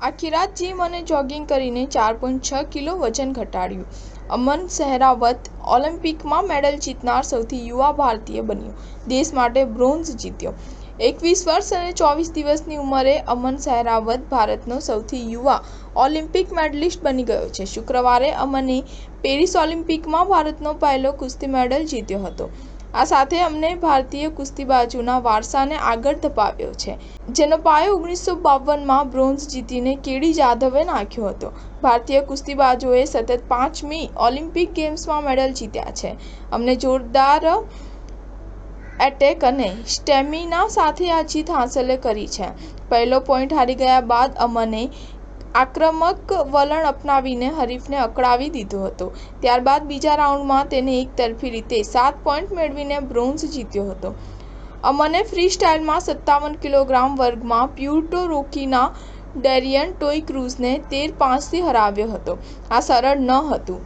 આખી રાત જીમ અને જોગિંગ કરીને 4.6 કિલો વજન ઘટાડ્યું. અમન સેહરાવત ઓલિમ્પિકમાં મેડલ જીતનાર સૌથી યુવા ભારતીય બન્યો. દેશ માટે બ્રોન્ઝ જીત્યો. 21 વર્ષ અને 24 દિવસની ઉંમરે અમન સેહરાવત ભારતનો સૌથી યુવા ઓલિમ્પિક મેડલિસ્ટ બની ગયો છે. શુક્રવારે અમને પેરિસ ઓલિમ્પિકમાં ભારતનો પહેલો કુસ્તી મેડલ જીત્યો હતો. આ સાથે અમને ભારતીય કુસ્તીબાજોના વારસાને આગળ ધપાવ્યો છે, જેનો પાયો 1952માં બ્રોન્ઝ જીતીને કેડી જાધવે નાખ્યો હતો. ભારતીય કુસ્તીબાજોએ સતત 5મી ઓલિમ્પિક ગેમ્સમાં મેડલ જીત્યા છે. અમને જોરદાર એટેક અને સ્ટેમિના સાથે આ જીત હાંસલ કરી છે. પહેલો પોઈન્ટ હારી ગયા બાદ અમને આક્રમક વલણ અપનાવીને હરીફને અકળાવી દીધો હતો. ત્યારબાદ બીજા રાઉન્ડમાં તેને એકતરફી રીતે 7 પોઈન્ટ મેળવીને બ્રોન્ઝ જીત્યો હતો. અમને ફ્રી સ્ટાઇલમાં 57 કિલોગ્રામ વર્ગમાં પ્યુર્ટો રોકીના ડેરિયન ટોય ક્રુઝને 13-5થી હરાવ્યો હતો. આ સરળ ન હતું.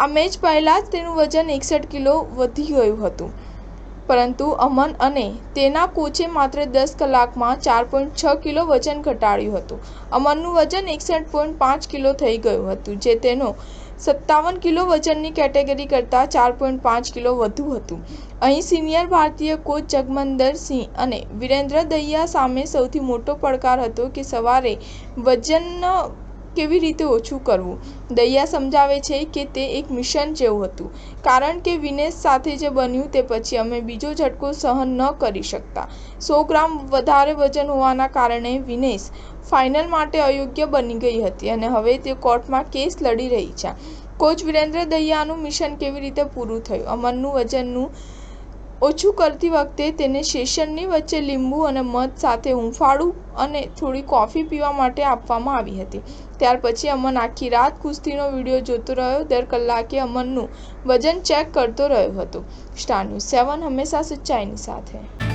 આ મેચ પહેલાં જ તેનું વજન 61 કિલો વધી ગયું હતું, પરંતુ અમન અને તેના કોચે માત્ર 10 કલાકમાં 4.6 કિલો વજન ઘટાડ્યું હતું. અમનનું વજન 61.5 કિલો થઈ ગયું હતું, જે તેનો 57 કિલો વજનની કેટેગરી કરતાં 4.5 કિલો વધુ હતું. અહીં સિનિયર ભારતીય કોચ જગમંદર સિંહ અને વિરેન્દ્ર દહિયા સામે સૌથી મોટો પડકાર હતો કે સવારે વજન કેવી રીતે ઓછું કરવું. દહિયા સમજાવે છે કે તે એક મિશન જેવું હતું, કારણ કે વિનેશ સાથે જે બન્યું તે પછી અમે બીજો ઝટકો સહન ન કરી શકતા. 100 ગ્રામ વધારે વજન હોવાના કારણે વિનેશ ફાઇનલ માટે અયોગ્ય બની ગઈ હતી અને હવે તે કોર્ટમાં કેસ લડી રહી છે. કોચ વિરેન્દ્ર દહિયાનું મિશન કેવી રીતે પૂરું થયું? અમનનું વજનનું ઓછું કરતી વખતે તેને સેશનની વચ્ચે લીંબુ અને મધ સાથે હૂંફાળું અને થોડી કોફી પીવા માટે આપવામાં આવી હતી. ત્યાર પછી અમન આખી રાત કુસ્તીનો વિડીયો જોતો રહ્યો. દર કલાકે અમનનું વજન ચેક કરતો રહ્યો હતો. સ્ટાર ન્યૂઝ 7 હંમેશા સચ્ચાઈની સાથે.